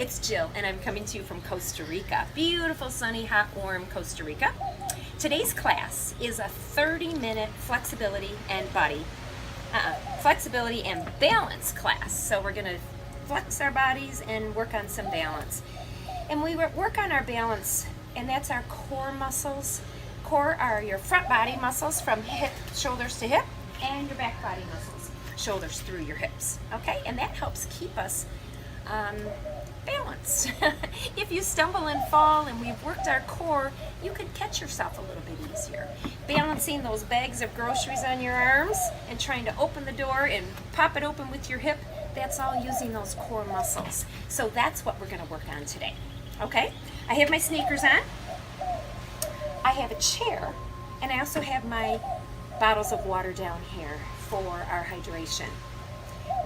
it's Jill, and I'm coming to you from Costa Rica. Beautiful, sunny, hot, warm Costa Rica. Today's class is a 30-minute flexibility and balance class. So we're going to flex our bodies and work on some balance. And we work on our balance, and that's our core muscles. Core are your front body muscles from hip, shoulders to hip, and your back body muscles, shoulders through your hips. Okay, and that helps keep us balanced. If you stumble and fall and we've worked our core, you could catch yourself a little bit easier. Balancing those bags of groceries on your arms and trying to open the door and pop it open with your hip, that's all using those core muscles. So that's what we're going to work on today. Okay, I have my sneakers on, I have a chair, and I also have my bottles of water down here for our hydration.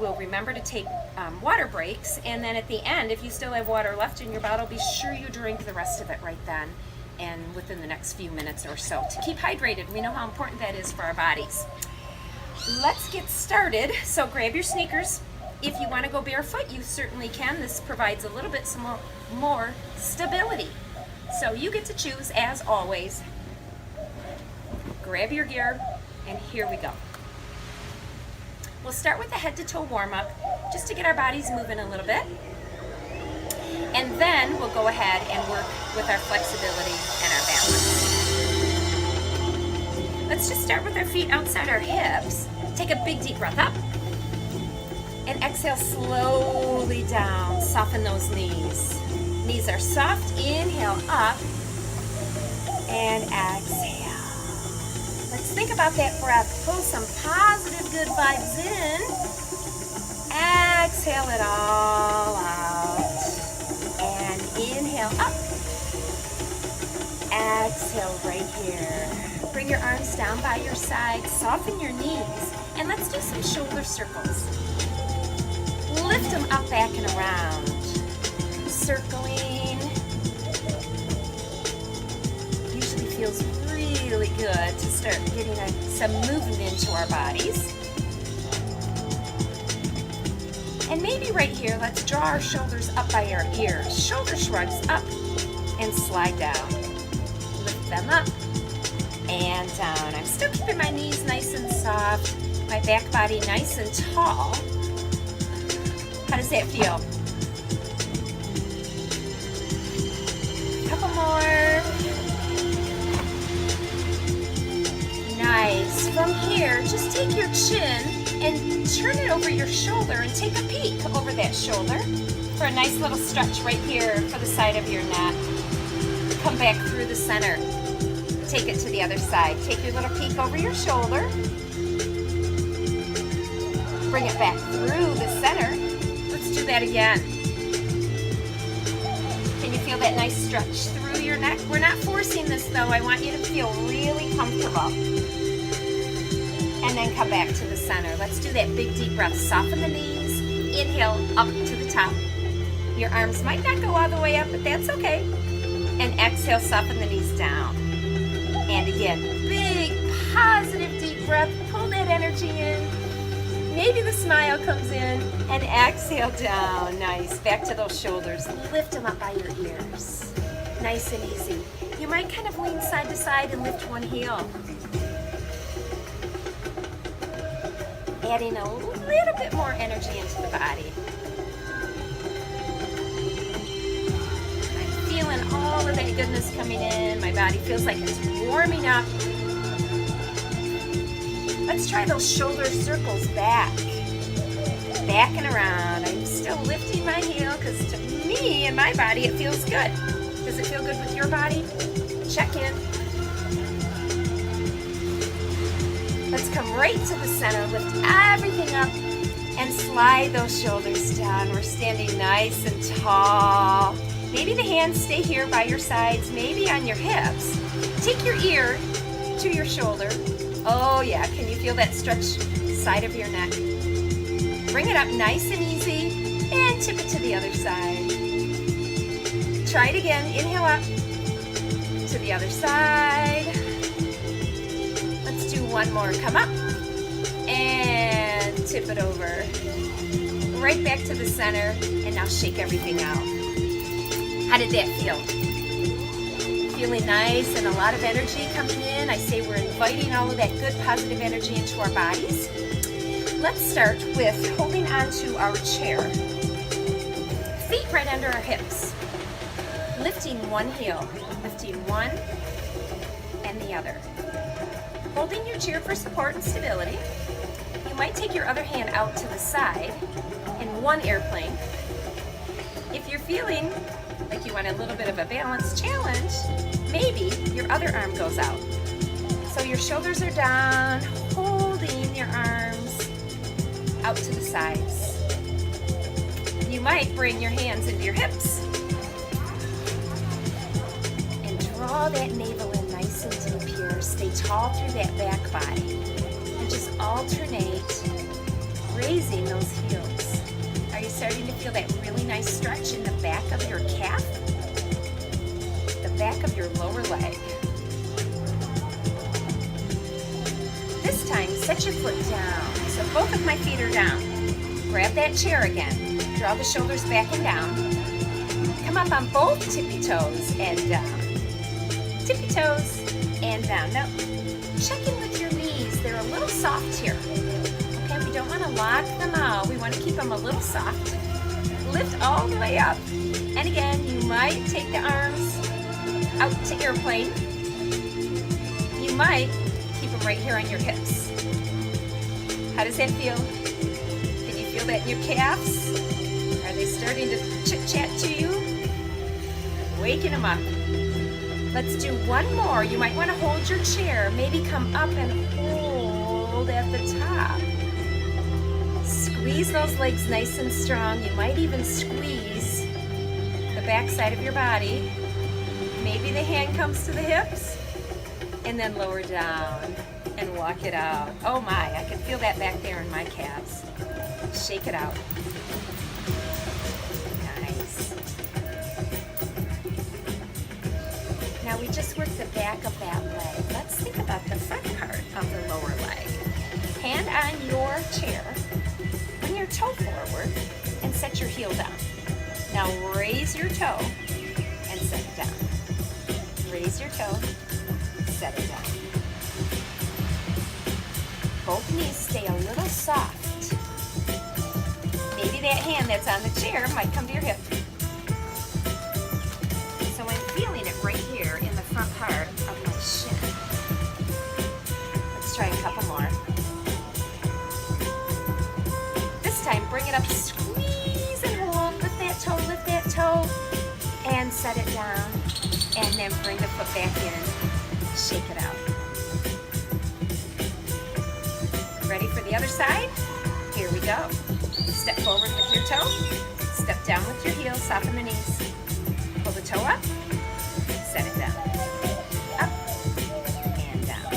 We'll remember to take water breaks, and then at the end, if you still have water left in your bottle, be sure you drink the rest of it right then and within the next few minutes or so to keep hydrated. We know how important that is for our bodies. Let's get started. So grab your sneakers. If you want to go barefoot, you certainly can. This provides a little bit more stability. So you get to choose, as always. Grab your gear, and here we go. We'll start with a head to toe warm up, just to get our bodies moving a little bit. And then we'll go ahead and work with our flexibility and our balance. Let's just start with our feet outside our hips. Take a big deep breath up. And exhale slowly down. Soften those knees. Knees are soft. Inhale up. And exhale. Let's think about that breath. Pull some positive, good vibes in. Exhale it all out. And inhale up. Exhale right here. Bring your arms down by your side. Soften your knees. And let's do some shoulder circles. Lift them up, back, and around. Circling. Usually feels really good to start getting some movement into our bodies. And maybe right here, let's draw our shoulders up by our ears. Shoulder shrugs up and slide down. Lift them up and down. I'm still keeping my knees nice and soft, my back body nice and tall. How does that feel? Couple more. Nice. From here, just take your chin and turn it over your shoulder and take a peek over that shoulder for a nice little stretch right here for the side of your neck. Come back through the center. Take it to the other side. Take your little peek over your shoulder. Bring it back through the center. Let's do that again. Can you feel that nice stretch through your neck? We're not forcing this though. I want you to feel really comfortable. And then come back to the center. Let's do that big deep breath. Soften the knees. Inhale up to the top. Your arms might not go all the way up, but that's okay. And exhale, soften the knees down. And again, big positive deep breath. Pull that energy in. Maybe the smile comes in, and exhale down. Nice. Back to those shoulders. Lift them up by your ears. Nice and easy. You might kind of lean side to side and lift one heel. Adding a little bit more energy into the body. I'm feeling all of that goodness coming in. My body feels like it's warming up. Let's try those shoulder circles back. Back and around. I'm still lifting my heel because to me and my body it feels good. Does it feel good with your body? Check in. Let's come right to the center. Lift everything up and slide those shoulders down. We're standing nice and tall. Maybe the hands stay here by your sides, maybe on your hips. Take your ear to your shoulder. Oh yeah, can you feel that stretch side of your neck? Bring it up nice and easy and tip it to the other side. Try it again. Inhale up to the other side. Let's do one more. Come up and tip it over. Right back to the center, and now shake everything out. How did that feel? Feeling nice and a lot of energy coming in. I say we're inviting all of that good positive energy into our bodies. Let's start with holding onto our chair. Feet right under our hips. Lifting one heel, lifting one and the other. Holding your chair for support and stability. You might take your other hand out to the side in one airplane. If you're feeling like you want a little bit of a balance challenge, maybe your other arm goes out. So your shoulders are down, holding your arms out to the sides. You might bring your hands into your hips and draw that navel in nice and deep here. Stay tall through that back body and just alternate raising those heels. Are you starting to feel that really nice stretch in the back of your calf? The back of your lower leg. This time, set your foot down. So both of my feet are down. Grab that chair again. Draw the shoulders back and down. Come up on both tippy toes and down. Tippy toes and down. Now, check in with your knees. They're a little soft here. Okay, we don't want to lock them out. We want to keep them a little soft. Lift all the way up. And again, you might take the arms out to airplane. You might keep them right here on your hips. How does that feel? Can you feel that in your calves? Are they starting to chit-chat to you? Waking them up. Let's do one more. You might want to hold your chair. Maybe come up and hold at the top. Squeeze those legs nice and strong. You might even squeeze the back side of your body. Maybe the hand comes to the hips and then lower down and walk it out. Oh my, I can feel that back there in my calves. Shake it out. Nice. Now we just worked the back of that leg. Let's think about the front part of the lower leg. Hand on your chair. Bring your toe forward and set your heel down. Now raise your toe and set it down. Raise your toe, set it down. Both knees stay a little soft. Maybe that hand that's on the chair might come to your hip. So I'm feeling it right here in the front part of my shin. Let's try a couple more. This time, bring it up, squeeze and hold. Lift that toe, and set it down. And then bring the foot back in. Shake it out. Ready for the other side? Here we go. Step forward with your toe. Step down with your heel. Soften the knees. Pull the toe up. Set it down. Up and down.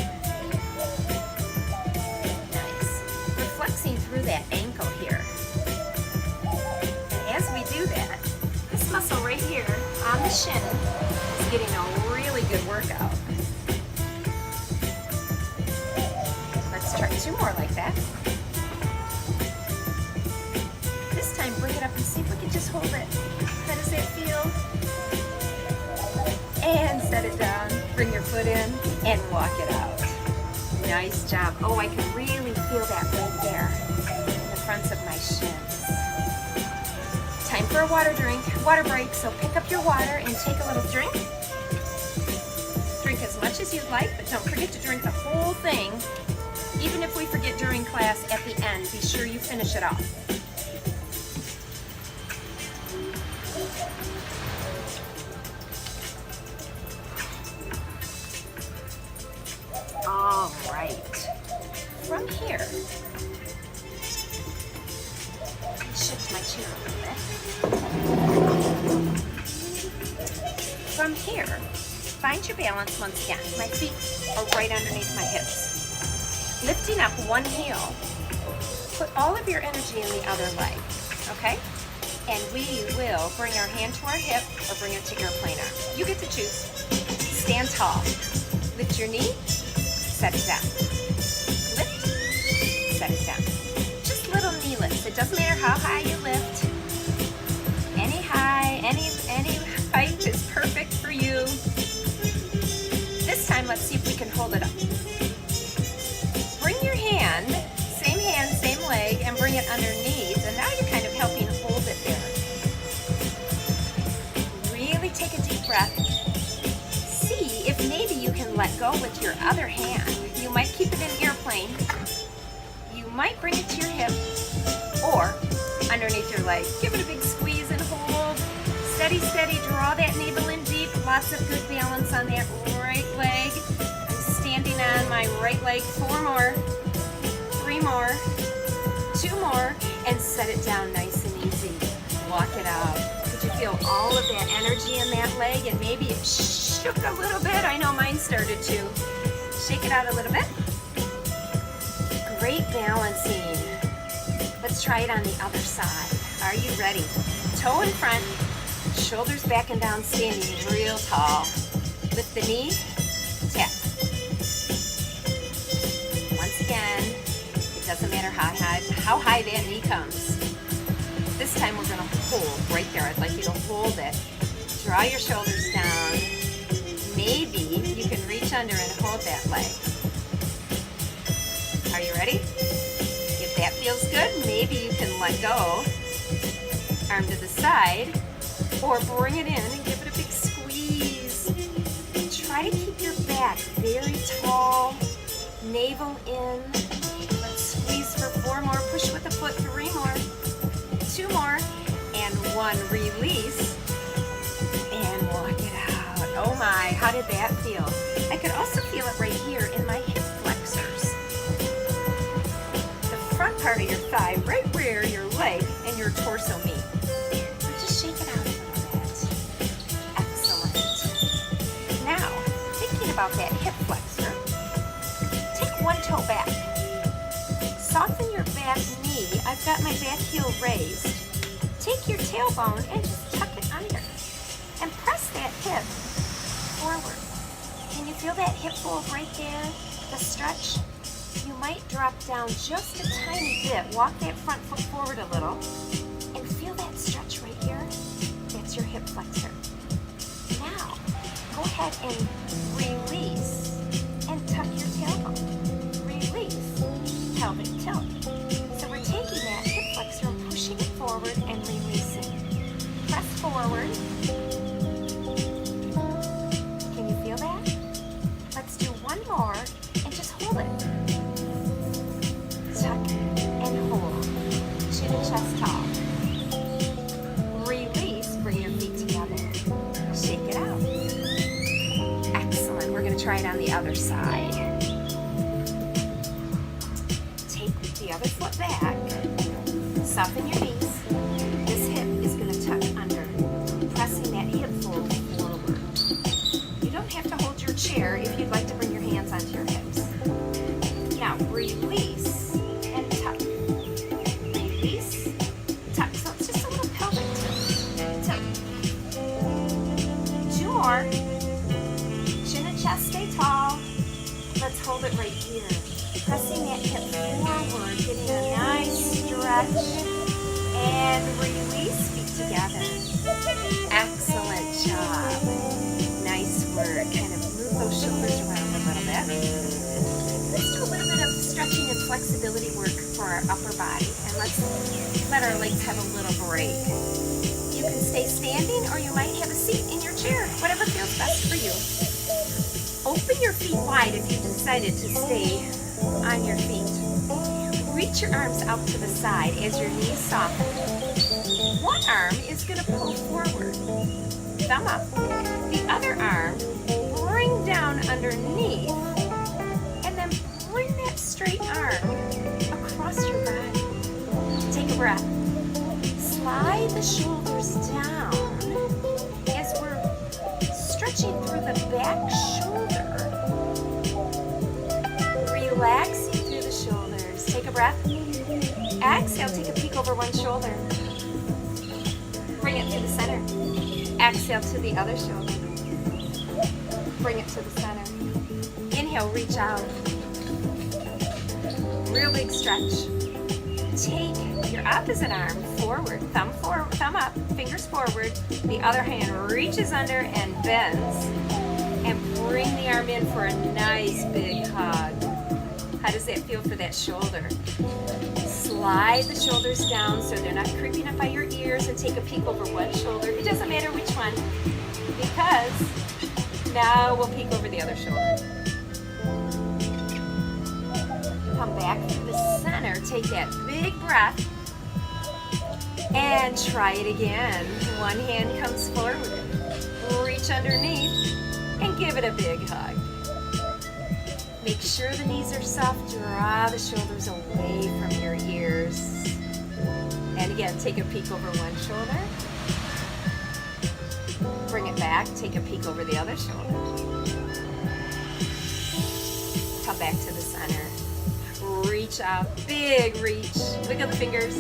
Nice. We're flexing through that ankle here. And as we do that, this muscle right here on the shin is getting a really good workout. Let's try two more like that. This time, bring it up and see if we can just hold it. How does that feel? And set it down. Bring your foot in and walk it out. Nice job. Oh, I can really feel that right there in the fronts of my shins. Time for a water break. So pick up your water and take a little drink. Drink as much as you'd like, but don't forget to drink the whole thing. Even if we forget during class, at the end, be sure you finish it off. All right. From here, shift my chair a little bit. From here, find your balance once again. My feet are right underneath my hips. Lifting up one heel, put all of your energy in the other leg, okay? And we will bring our hand to our hip or bring it to airplane arm. You get to choose. Stand tall. Lift your knee, set it down. Lift, set it down. Just little knee lifts. It doesn't matter how high you lift. Any height let's see if we can hold it up. Bring your hand, same leg, and bring it underneath, and now you're kind of helping hold it there. Really take a deep breath. See if maybe you can let go with your other hand. You might keep it in airplane. You might bring it to your hip or underneath your leg. Give it a big squeeze and hold. Steady, steady, draw that navel in deep. Lots of good balance on that right leg. I'm standing on my right leg. 4 more, 3 more, 2 more, and set it down nice and easy. Walk it out. Did you feel all of that energy in that leg? And maybe it shook a little bit. I know mine started to. Shake it out a little bit. Great balancing. Let's try it on the other side. Are you ready? Toe in front, shoulders back and down, standing real tall. Lift the knee, tap. Once again, it doesn't matter how high that knee comes. This time we're gonna hold right there. I'd like you to hold it. Draw your shoulders down. Maybe you can reach under and hold that leg. Are you ready? If that feels good, maybe you can let go. Arm to the side, or bring it in and give it a big squeeze. Try to keep your back very tall, navel in. Let's squeeze for 4 more. Push with the foot. 3 more, 2 more, and 1. Release and walk it out. Oh my, how did that feel? I could also feel it right here in my hip flexors. The front part of your thigh, right where your leg and your torso meet. So just shake it out a little bit. Excellent. Now, thinking about that hip flexor, take 1 toe back. Soften your back knee. I've got my back heel raised. Take your tailbone and just tuck it under. And press that hip forward. Can you feel that hip fold right there? The stretch? You might drop down just a tiny bit. Walk that front foot forward a little. And feel that stretch right here? That's your hip flexor. Now, go ahead and release and tuck your tailbone. Release, pelvic tilt. So we're taking that hip flexor and pushing it forward and releasing. Press forward. Can you feel that? Let's do 1 more and just hold it. Tuck and hold. Chin and chest tall. Release, bring your feet together. Shake it out. Excellent. We're going to try it on the other side. Take the other foot back. Soften your knees. This hip is going to tuck under, pressing that hip fold forward. You don't have to hold your chair if you'd like to bring your hands onto your hips. Now release and tuck. Release, tuck. So it's just a little pelvic tilt. 2 more. Chin and chest stay tall. Let's hold it right here. Pressing that hip forward, getting a nice stretch. And release, feet together. Excellent job. Nice work. Kind of move those shoulders around a little bit. Let's do a little bit of stretching and flexibility work for our upper body. And let's let our legs have a little break. You can stay standing or you might have a seat in your chair, whatever feels best for you. Open your feet wide if you decided to stay on your feet. Reach your arms out to the side as your knees soften. One arm is going to pull forward, thumb up. The other arm, bring down underneath, and then bring that straight arm across your body. Take a breath. Slide the shoulders down as we're stretching through the back shoulder. Relaxing through the shoulders. Take a breath. Exhale, take a peek over one shoulder. Bring it to the center. Exhale to the other shoulder. Bring it to the center. Inhale, reach out. Real big stretch. Take your opposite arm forward, thumb up, fingers forward. The other hand reaches under and bends. And bring the arm in for a nice big hug. How does that feel for that shoulder? Slide the shoulders down so they're not creeping up by your ears, and take a peek over one shoulder. It doesn't matter which one, because now we'll peek over the other shoulder. Come back to the center, take that big breath, and try it again. One hand comes forward, reach underneath, and give it a big hug. Make sure the knees are soft, draw the shoulders away from your ears. And again, take a peek over one shoulder. Bring it back, take a peek over the other shoulder. Come back to the center. Reach out, big reach. Wiggle the fingers.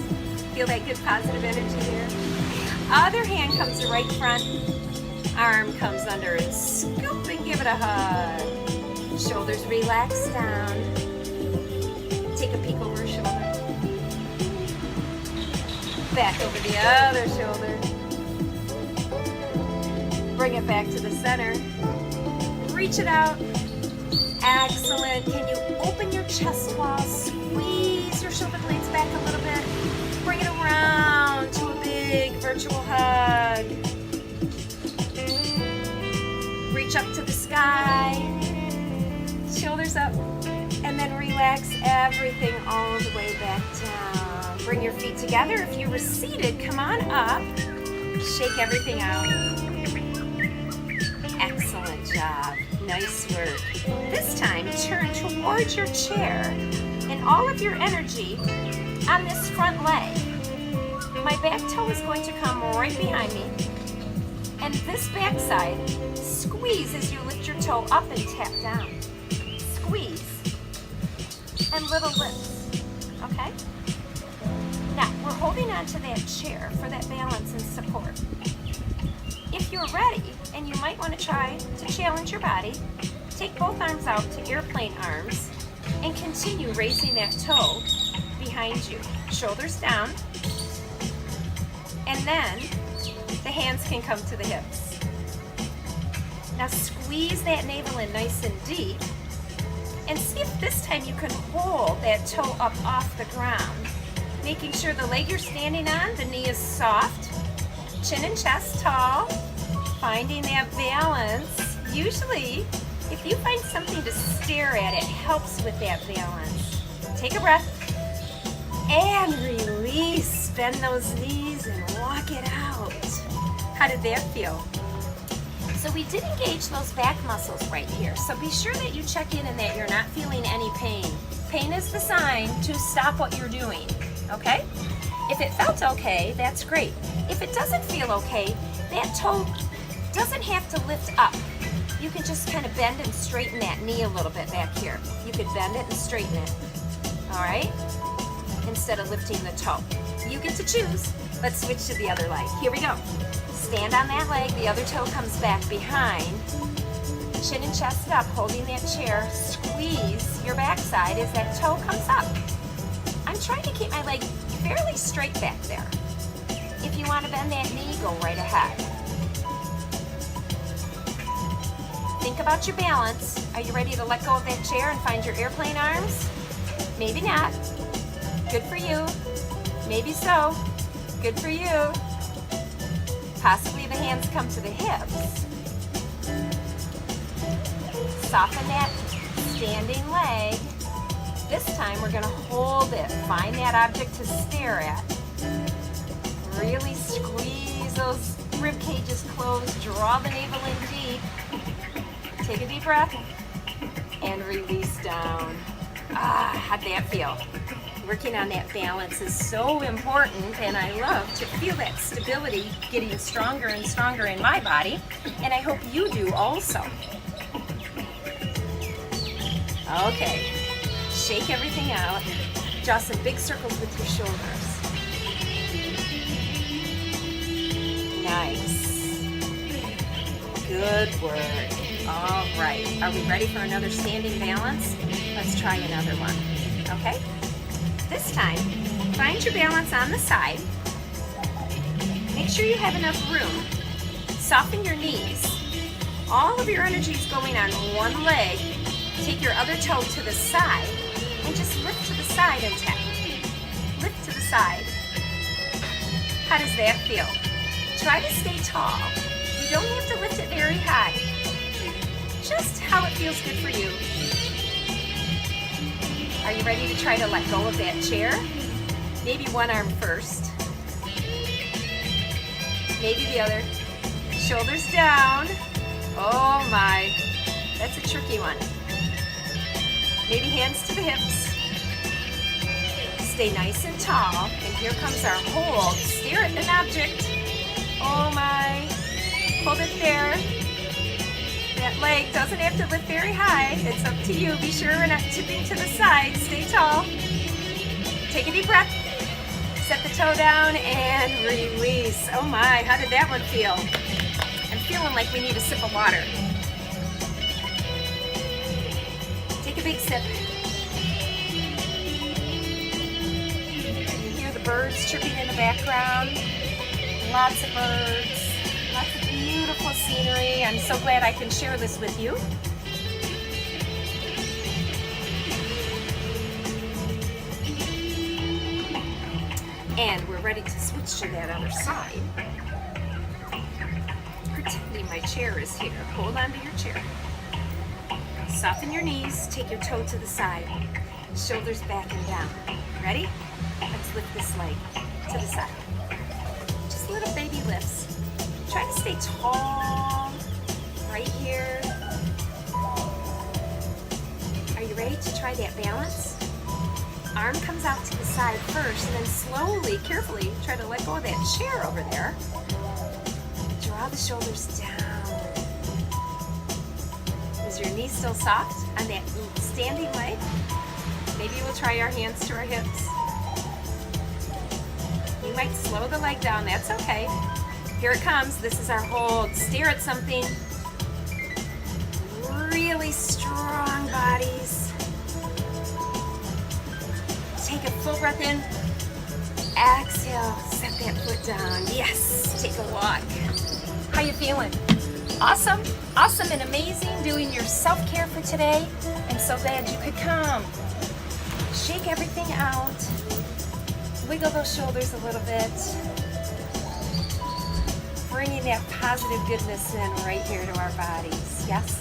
Feel that good positive energy there. Other hand comes to right front. Arm comes under and scoop and give it a hug. Shoulders relax down. Take a peek over a shoulder. Back over the other shoulder. Bring it back to the center. Reach it out. Excellent. Can you open your chest wall? Squeeze your shoulder blades back a little bit. Bring it around to a big virtual hug. Reach up to the sky. Shoulders up. And then relax everything all the way back down. Bring your feet together. If you were seated, come on up. Shake everything out. Excellent job. Nice work. This time, turn towards your chair and all of your energy on this front leg. My back toe is going to come right behind me. And this back side, squeeze as you lift your toe up and tap down. Squeeze. And little lifts. Okay? Now, we're holding on to that chair for that balance and support. If you're ready, and you might want to try to challenge your body, take both arms out to airplane arms and continue raising that toe behind you. Shoulders down. And then the hands can come to the hips. Now squeeze that navel in nice and deep, and see if this time you can hold that toe up off the ground, making sure the leg you're standing on, the knee is soft, chin and chest tall, finding that balance. Usually, if you find something to stare at, it helps with that balance. Take a breath and release. Bend those knees and walk it out. How did that feel? So we did engage those back muscles right here. So be sure that you check in and that you're not feeling any pain. Pain is the sign to stop what you're doing, okay? If it felt okay, that's great. If it doesn't feel okay, that toe doesn't have to lift up. You can just kind of bend and straighten that knee a little bit back here. You could bend it and straighten it, all right? Instead of lifting the toe. You get to choose. Let's switch to the other leg. Here we go. Stand on that leg, the other toe comes back behind. Chin and chest up, holding that chair. Squeeze your backside as that toe comes up. I'm trying to keep my leg fairly straight back there. If you want to bend that knee, go right ahead. Think about your balance. Are you ready to let go of that chair and find your airplane arms? Maybe not. Good for you. Maybe so. Good for you. Possibly the hands come to the hips. Soften that standing leg. This time we're going to hold it. Find that object to stare at. Really squeeze those rib cages closed. Draw the navel in deep. Take a deep breath and release down. How'd that feel? Working on that balance is so important, and I love to feel that stability getting stronger and stronger in my body, and I hope you do also. Okay, shake everything out. Draw some big circles with your shoulders. Nice. Good work. All right, are we ready for another standing balance? Let's try another one, okay? This time, find your balance on the side. Make sure you have enough room. Soften your knees. all of your energy is going on one leg, take your other toe to the side and just lift to the side and tap. Lift to the side. How does that feel? Try to stay tall. You don't have to lift it very high. Just how it feels good for you. Are you ready to try to let go of that chair? Maybe one arm first. Maybe the other. Shoulders down. Oh my, that's a tricky one. Maybe hands to the hips. Stay nice and tall. And here comes our hold. Stare at an object. Oh my, hold it there. That leg doesn't have to lift very high. It's up to you. Be sure we're not tipping to the side. Stay tall. Take a deep breath. Set the toe down and release. Oh my, how did that one feel? I'm feeling like we need a sip of water. Take a big sip. You hear the birds chirping in the background. Lots of birds. Lots of beautiful scenery. I'm so glad I can share this with you. And we're ready to switch to that other side. Pretending my chair is here. Hold on to your chair. Soften your knees. Take your toe to the side. Shoulders back and down. Ready? Let's lift this leg to the side. Just little baby lifts. Try to stay tall right here. Are you ready to try that balance? Arm comes out to the side first, and then slowly, carefully, try to let go of that chair over there. Draw the shoulders down. Is your knee still soft on that standing leg? Maybe we'll try our hands to our hips. You might slow the leg down, that's okay. Here it comes. This is our hold. Stare at something. Really strong bodies. Take a full breath in. Exhale. Set that foot down. Yes. Take a walk. How you feeling? Awesome. Awesome and amazing doing your self-care for today. I'm so glad you could come. Shake everything out. Wiggle those shoulders a little bit. Bringing that positive goodness in right here to our bodies. Yes?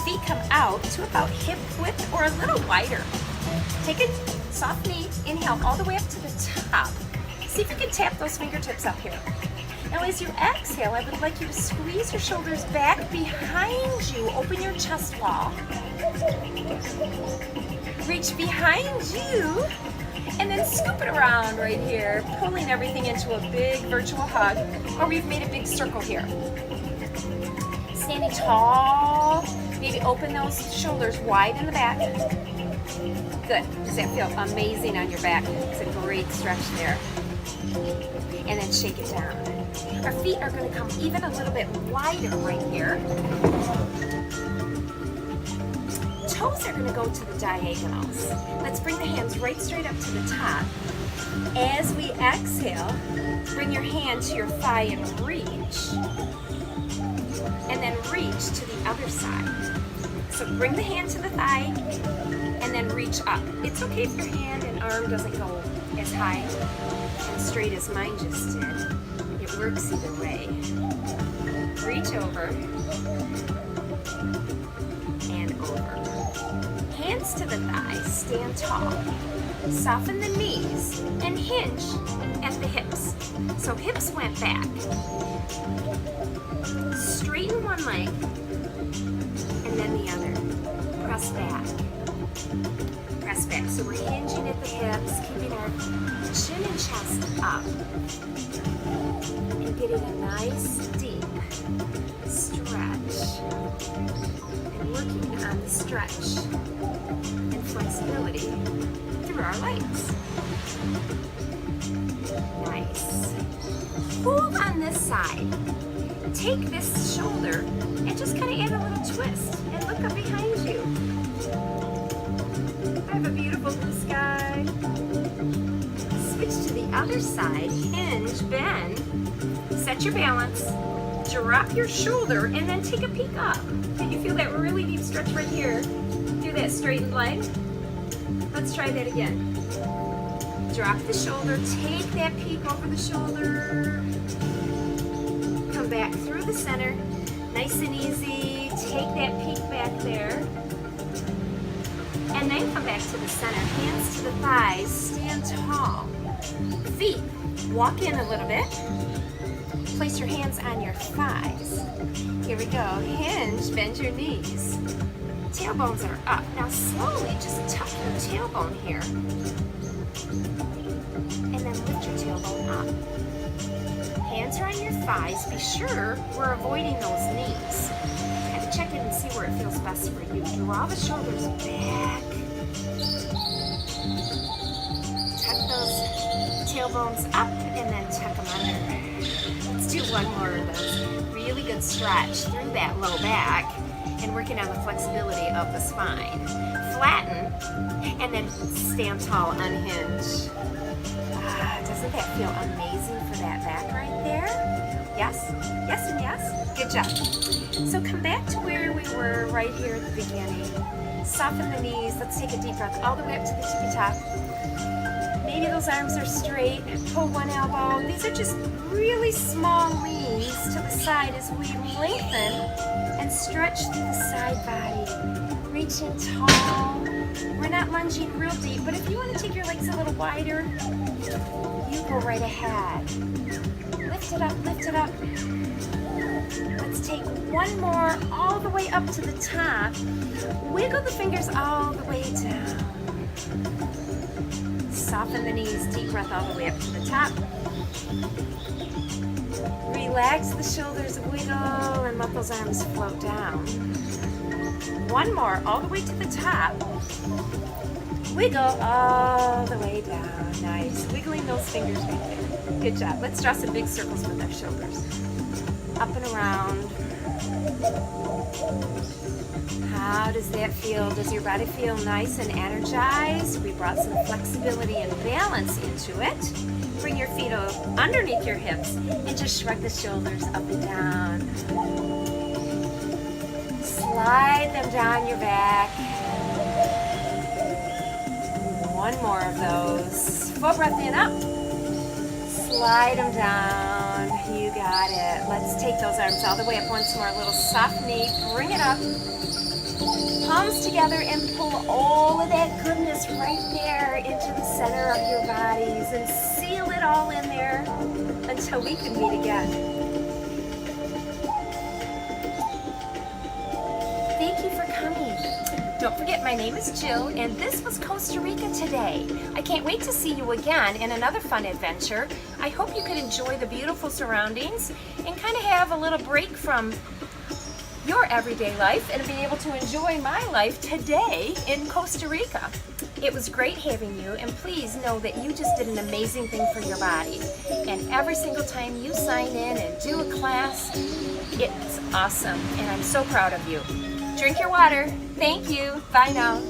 Feet come out to about hip width or a little wider. Take a soft knee, inhale all the way up to the top. See if you can tap those fingertips up here. Now as you exhale, I would like you to squeeze your shoulders back behind you. Open your chest wall. Reach behind you. And then scoop it around right here, pulling everything into a big virtual hug, or we've made a big circle here. Standing tall, maybe open those shoulders wide in the back. Good. Does that feel amazing on your back? It's a great stretch there. And then shake it down. Our feet are going to come even a little bit wider right here. Toes are going to go to the diagonals. Let's bring the hands right straight up to the top. As we exhale, bring your hand to your thigh and reach. And then reach to the other side. So bring the hand to the thigh and then reach up. It's okay if your hand and arm doesn't go as high and straight as mine just did. It works either way. Reach over and over. Hands to the thighs, stand tall. Soften the knees and hinge at the hips. So hips went back. Straighten one leg and then the other. Press back. Press back. So we're hinging at the hips, keeping our chin and chest up. And getting a nice deep stretch. And working on the stretch and flexibility through our legs. Nice. Hold on this side. Take this shoulder and just kind of add a little twist and look up behind you. I have a beautiful blue sky. Switch to the other side. Hinge, bend. Set your balance. drop your shoulder and then take a peek up. Can you feel that really deep stretch right here? Do that straightened leg. Let's try that again. Drop the shoulder, take that peek over the shoulder. Come back through the center, nice and easy. Take that peek back there. And then come back to the center, hands to the thighs, stand tall. Feet, walk in a little bit. Place your hands on your thighs. Here we go, hinge, bend your knees. Tailbones are up. Now slowly just tuck your tailbone here. And then lift your tailbone up. Hands are on your thighs. Be sure we're avoiding those knees. Kind of check it and see where it feels best for you. Draw the shoulders back. Tuck those tailbones up and then tuck them under. Let's do one more of those. Really good stretch through that low back and working on the flexibility of the spine. Flatten and then stand tall, unhinge. Doesn't that feel amazing for that back right there? Yes, yes, and yes. Good job. So come back to where we were right here at the beginning. Soften the knees. Let's take a deep breath all the way up to the tippy top. Maybe those arms are straight. Pull one elbow. These are just really small leans to the side as we lengthen and stretch through the side body. Reaching tall. We're not lunging real deep, but if you want to take your legs a little wider, you go right ahead. Lift it up, lift it up. Let's take one more all the way up to the top. Wiggle the fingers all the way down. Soften the knees, deep breath all the way up to the top. Relax the shoulders, wiggle, and let those arms float down. One more, all the way to the top. Wiggle all the way down. Nice. Wiggling those fingers right there. Good job. Let's draw some big circles with our shoulders. Up and around. How does that feel? Does your body feel nice and energized? We brought some flexibility and balance into it. Bring your feet underneath your hips and just shrug the shoulders up and down. Slide them down your back. One more of those. Full breath in, up. Slide them down. You got it. Let's take those arms all the way up once more. A little soft knee. Bring it up. Palms together and pull all of that goodness right there into the center of your bodies and seal it all in there until we can meet again. Thank you for coming. Don't forget, my name is Jill, and this was Costa Rica today. I can't wait to see you again in another fun adventure. I hope you could enjoy the beautiful surroundings and kind of have a little break from your everyday life and be able to enjoy my life today in Costa Rica. It was great having you, and please know that you just did an amazing thing for your body. And every single time you sign in and do a class, it's awesome, and I'm so proud of you. Drink your water. Thank you. Bye now.